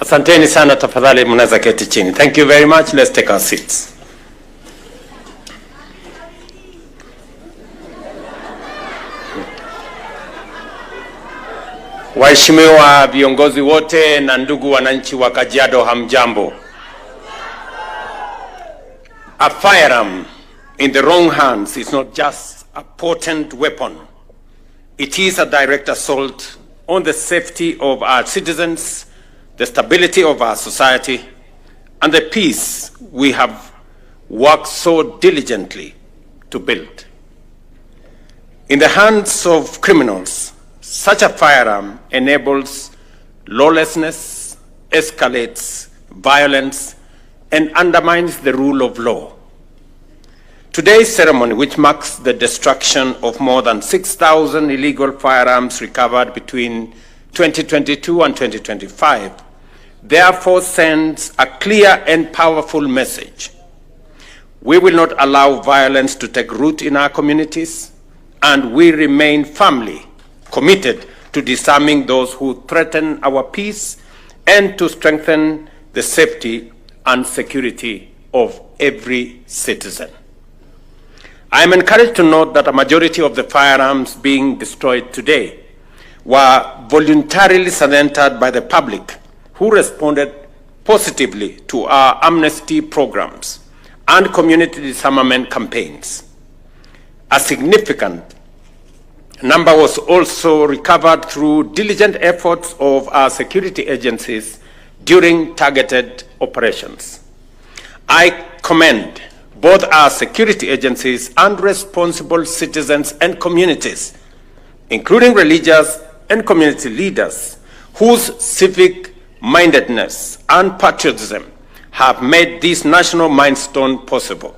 Asanteni sana, tafadhali mnaweza keti chini. Thank you very much. Let's take our seats. Waheshimiwa viongozi wote na ndugu wananchi wa Kajiado, hamjambo. A firearm in the wrong hands is not just a potent weapon. It is a direct assault on the safety of our citizens, the stability of our society, and the peace we have worked so diligently to build. In the hands of criminals, such a firearm enables lawlessness, escalates violence, and undermines the rule of law. Today's ceremony, which marks the destruction of more than 6,000 illegal firearms recovered between 2022 and 2025, therefore sends a clear and powerful message. We will not allow violence to take root in our communities, and we remain firmly committed to disarming those who threaten our peace and to strengthen the safety and security of every citizen. I am encouraged to note that a majority of the firearms being destroyed today were voluntarily surrendered by the public, who responded positively to our amnesty programs and community disarmament campaigns. A significant number was also recovered through diligent efforts of our security agencies during targeted operations. I commend both our security agencies and responsible citizens and communities, including religious and community leaders, whose civic mindedness and patriotism have made this national milestone possible.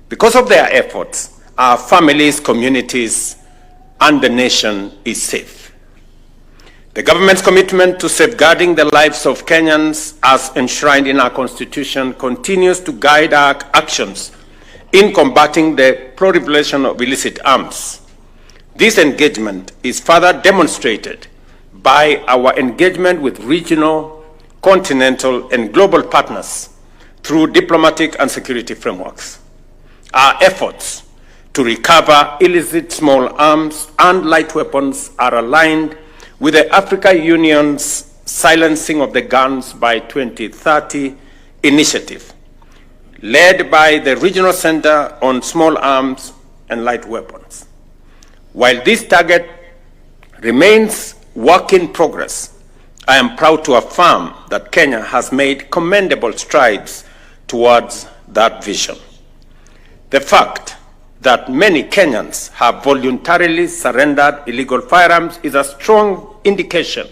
Because of their efforts, our families, communities, and the nation is safe. The government's commitment to safeguarding the lives of Kenyans, as enshrined in our Constitution, continues to guide our actions in combating the proliferation of illicit arms. This engagement is further demonstrated by our engagement with regional, continental, and global partners through diplomatic and security frameworks. Our efforts to recover illicit small arms and light weapons are aligned with the African Union's Silencing of the Guns by 2030 initiative, led by the Regional Center on Small Arms and Light Weapons. While this target remains work in progress, I am proud to affirm that Kenya has made commendable strides towards that vision. The fact that many Kenyans have voluntarily surrendered illegal firearms is a strong indication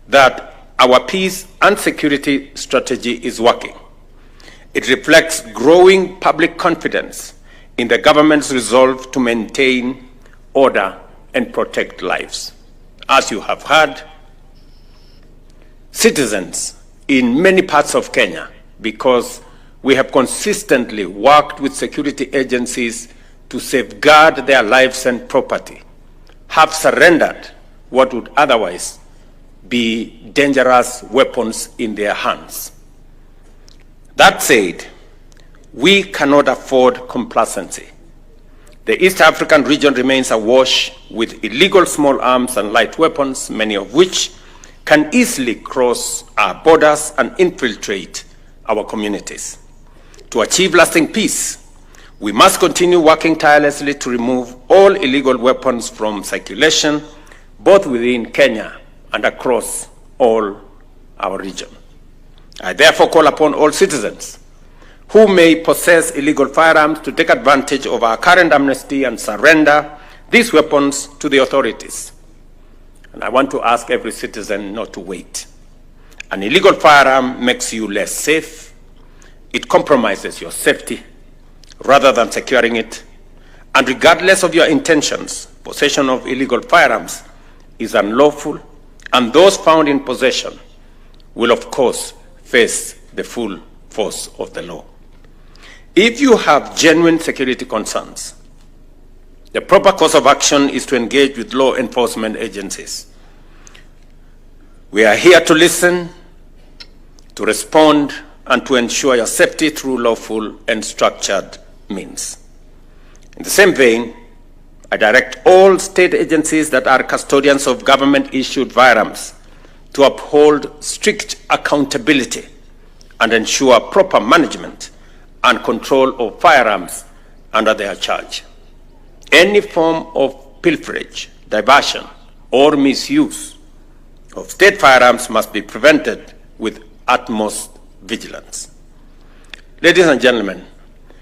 that our peace and security strategy is working. It reflects growing public confidence in the government's resolve to maintain order and protect lives. As you have heard, citizens in many parts of Kenya, because we have consistently worked with security agencies to safeguard their lives and property, have surrendered what would otherwise be dangerous weapons in their hands. That said, we cannot afford complacency. The East African region remains awash with illegal small arms and light weapons, many of which can easily cross our borders and infiltrate our communities. To achieve lasting peace, we must continue working tirelessly to remove all illegal weapons from circulation, both within Kenya and across all our region. I therefore call upon all citizens who may possess illegal firearms to take advantage of our current amnesty and surrender these weapons to the authorities. And I want to ask every citizen not to wait. An illegal firearm makes you less safe. It compromises your safety rather than securing it. And regardless of your intentions, possession of illegal firearms is unlawful, and those found in possession will, of course, face the full force of the law. If you have genuine security concerns, the proper course of action is to engage with law enforcement agencies. We are here to listen, to respond and to ensure your safety through lawful and structured means. In the same vein, I direct all state agencies that are custodians of government-issued firearms to uphold strict accountability and ensure proper management and control of firearms under their charge. Any form of pilferage, diversion, or misuse of state firearms must be prevented with utmost vigilance. Ladies and gentlemen,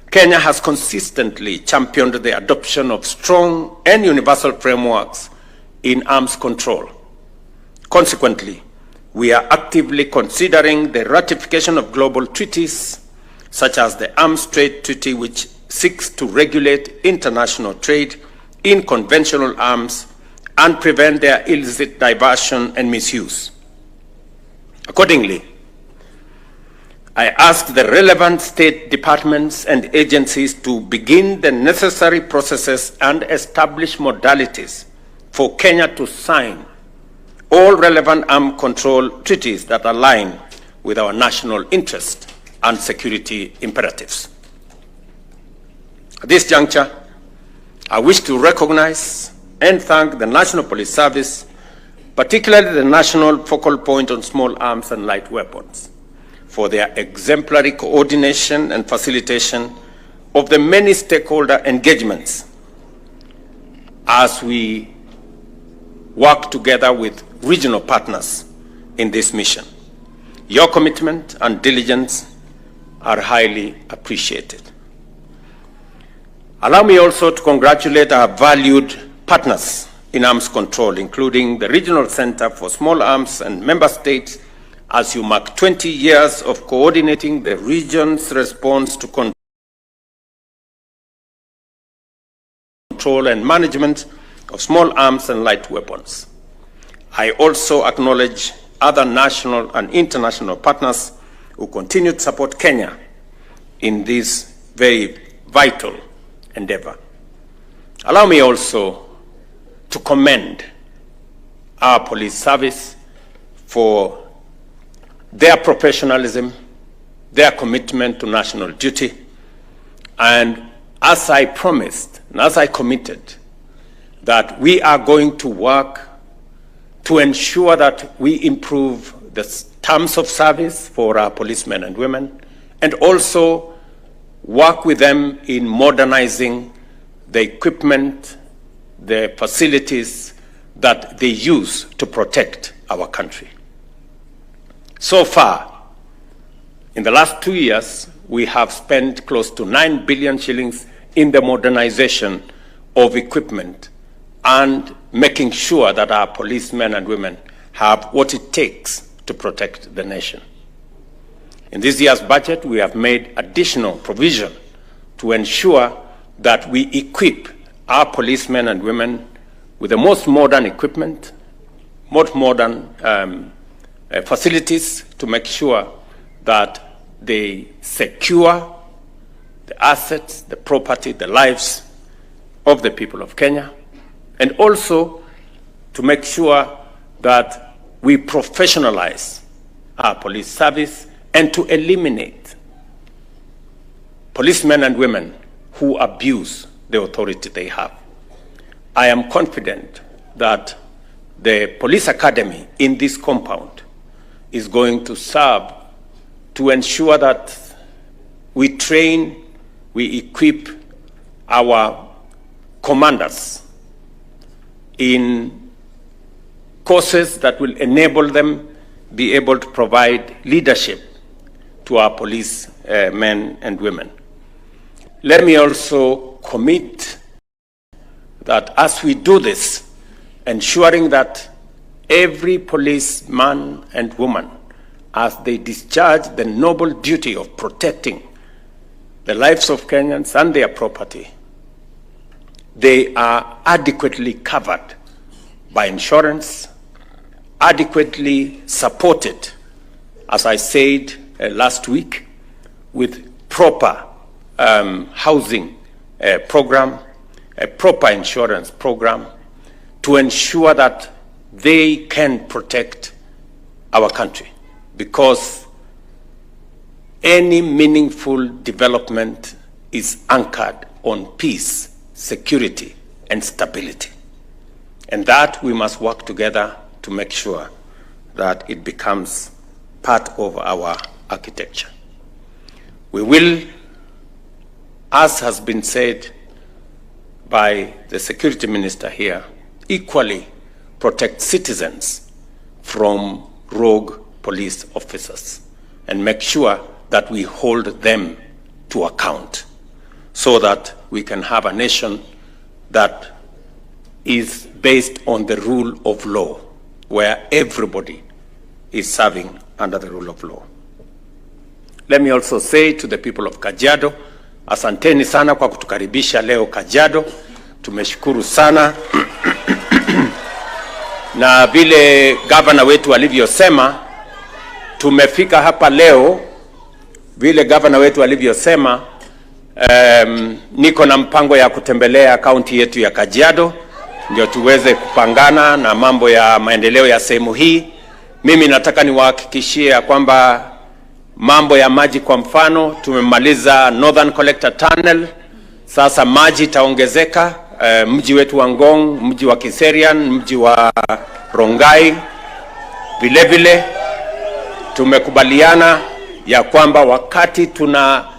Kenya has consistently championed the adoption of strong and universal frameworks in arms control. Consequently, we are actively considering the ratification of global treaties, such as the Arms Trade Treaty, which seeks to regulate international trade in conventional arms and prevent their illicit diversion and misuse. Accordingly, I ask the relevant state departments and agencies to begin the necessary processes and establish modalities for Kenya to sign all relevant arms control treaties that align with our national interest and security imperatives. At this juncture, I wish to recognize and thank the National Police Service, particularly the National Focal Point on Small Arms and Light Weapons, for their exemplary coordination and facilitation of the many stakeholder engagements as we work together with regional partners in this mission. Your commitment and diligence are highly appreciated. Allow me also to congratulate our valued partners in arms control, including the Regional Center for Small Arms and member states, as you mark 20 years of coordinating the region's response to control and management of small arms and light weapons. I also acknowledge other national and international partners who continue to support Kenya in this very vital endeavor. Allow me also to commend our police service for their professionalism, their commitment to national duty, and as I promised and as I committed, that we are going to work to ensure that we improve the terms of service for our policemen and women, and also work with them in modernizing the equipment, the facilities that they use to protect our country. So far, in the last 2 years, we have spent close to 9 billion shillings in the modernization of equipment and making sure that our policemen and women have what it takes to protect the nation. In this year's budget, we have made additional provision to ensure that we equip our policemen and women with the most modern equipment, most modern facilities to make sure that they secure the assets, the property, the lives of the people of Kenya, and also to make sure that we professionalize our police service and to eliminate policemen and women who abuse the authority they have. I am confident that the police academy in this compound is going to serve to ensure that we train, we equip our commanders in courses that will enable them be able to provide leadership to our police men and women. Let me also commit that as we do this, ensuring that every policeman and woman, as they discharge the noble duty of protecting the lives of Kenyans and their property, they are adequately covered by insurance, adequately supported, as I said last week, with proper housing program, a proper insurance program, to ensure that they can protect our country. Because any meaningful development is anchored on peace, security, and stability. And that we must work together to make sure that it becomes part of our architecture. We will, as has been said by the security minister here, equally protect citizens from rogue police officers and make sure that we hold them to account so that we can have a nation that is based on the rule of law, where everybody is serving under the rule of law. Let me also say to the people of Kajiado, asanteni sana kwa kutukaribisha leo Kajiado. Tumeshukuru sana. Na vile gavana wetu alivyosema, tumefika hapa leo, vile gavana wetu alivyosema, niko na mpango ya kutembelea kaunti yetu ya Kajiado, ndio tuweze kupangana na mambo ya maendeleo ya sehemu hii. Mimi nataka niwahakikishie kwamba mambo ya maji, kwa mfano, tumemaliza Northern Collector Tunnel. Sasa maji itaongezeka, mji wetu wa Ngong, mji wa Kiserian, mji wa Rongai. Vile vile tumekubaliana ya kwamba wakati tunapanga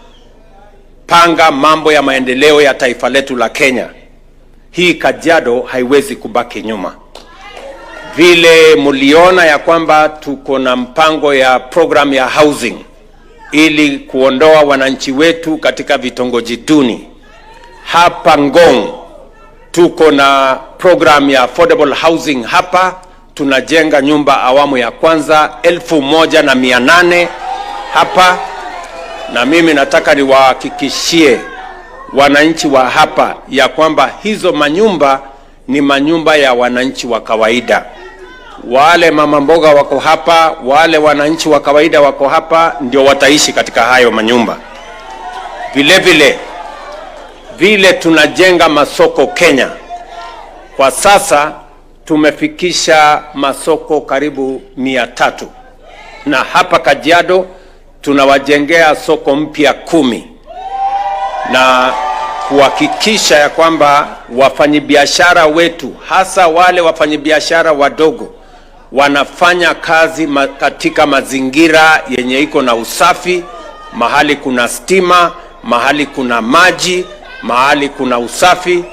mambo ya maendeleo ya taifa letu la Kenya, hii Kajiado haiwezi kubaki nyuma. Vile muliona ya kwamba tuko na mpango ya program ya housing ili kuondoa wananchi wetu katika vitongoji duni. Hapa Ngong tuko na program ya affordable housing. Hapa tunajenga nyumba awamu ya kwanza 1,800 hapa, na mimi nataka niwahakikishie wananchi wa hapa ya kwamba hizo manyumba ni manyumba ya wananchi wa kawaida. Wale mama mboga wako hapa, wale wananchi wa kawaida wako hapa, ndio wataishi katika hayo manyumba. Vile tunajenga masoko Kenya. Kwa sasa tumefikisha masoko karibu 300. Na hapa Kajiado tunawajengea soko mpya 10. Na kuhakikisha ya kwamba wafanyabiashara wetu, hasa wale wafanyabiashara wadogo, wanafanya kazi katika mazingira yenye iko na usafi, mahali kuna stima, mahali kuna maji, mahali kuna usafi,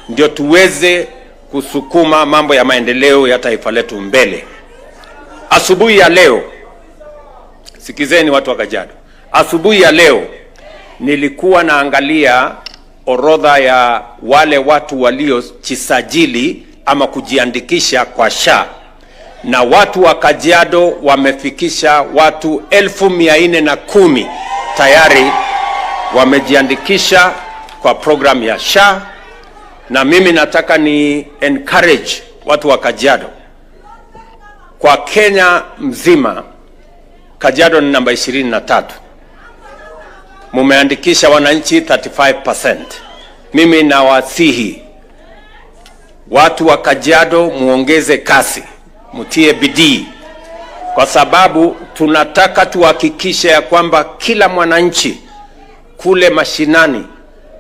ndio tuweze kusukuma mambo ya maendeleo ya taifa letu mbele. Asubuhi ya leo, sikizeni watu wa Kajiado, asubuhi ya leo nilikuwa naangalia orodha ya wale watu waliojisajili ama kujiandikisha kwa SHA, na watu wa Kajiado wamefikisha watu 410 tayari wamejiandikisha kwa program ya SHA. Na mimi nataka ni encourage watu wa Kajiado. Kwa Kenya mzima, Kajiado ni namba 23. Mumeandikisha wananchi 35%. Mimi nawasihi watu wa Kajiado muongeze kasi, mutie bidii, kwa sababu tunataka tuhakikishe ya kwamba kila mwananchi kule mashinani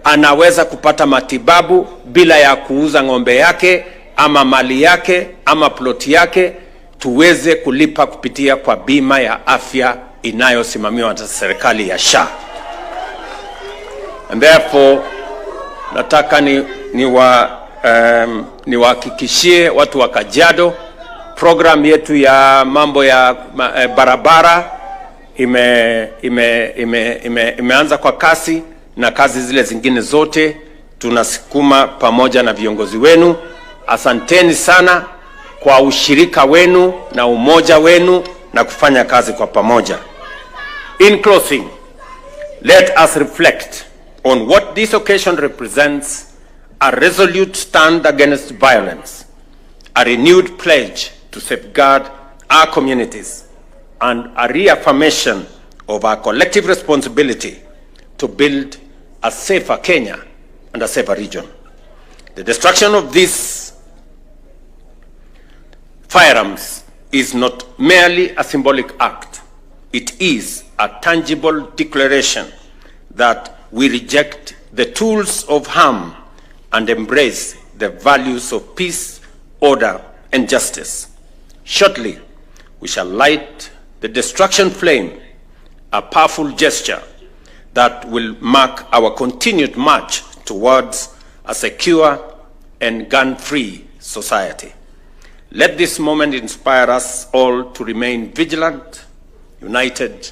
anaweza kupata matibabu bila ya kuuza ng'ombe yake ama mali yake ama ploti yake. Tuweze kulipa kupitia kwa bima ya afya inayosimamiwa na serikali ya SHA. And therefore, nataka niwahakikishie watu wa Kajiado, program yetu ya mambo ya barabara imeanza kwa kasi, na kazi zile zingine zote tunasukuma pamoja na viongozi wenu. Asanteni sana kwa ushirika wenu na umoja wenu na kufanya kazi kwa pamoja. In closing, let us reflect on what this occasion represents: a resolute stand against violence, a renewed pledge to safeguard our communities, and a reaffirmation of our collective responsibility to build a safer Kenya and a safer region. The destruction of these firearms is not merely a symbolic act. It is a tangible declaration that we reject the tools of harm and embrace the values of peace, order, and justice. Shortly, we shall light the destruction flame, a powerful gesture that will mark our continued march towards a secure and gun-free society. Let this moment inspire us all to remain vigilant, united,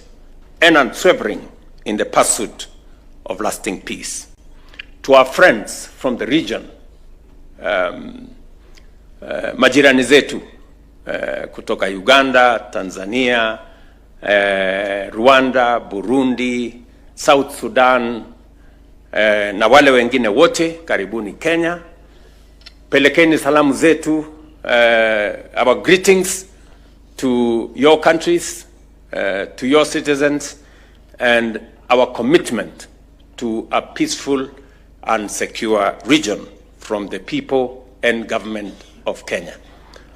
and unswerving in the pursuit of lasting peace. To our friends from the region, majirani zetu kutoka Uganda, Tanzania, Rwanda, Burundi, South Sudan, na wale wengine wote, karibuni Kenya. Pelekeni salamu zetu, our greetings to your countries, to your citizens, and our commitment to a peaceful and secure region from the people and government of Kenya.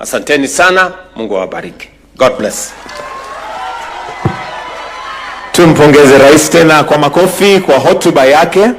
Asanteni sana, Mungu awabariki. God bless. Tumpongeze rais tena kwa makofi kwa hotuba yake.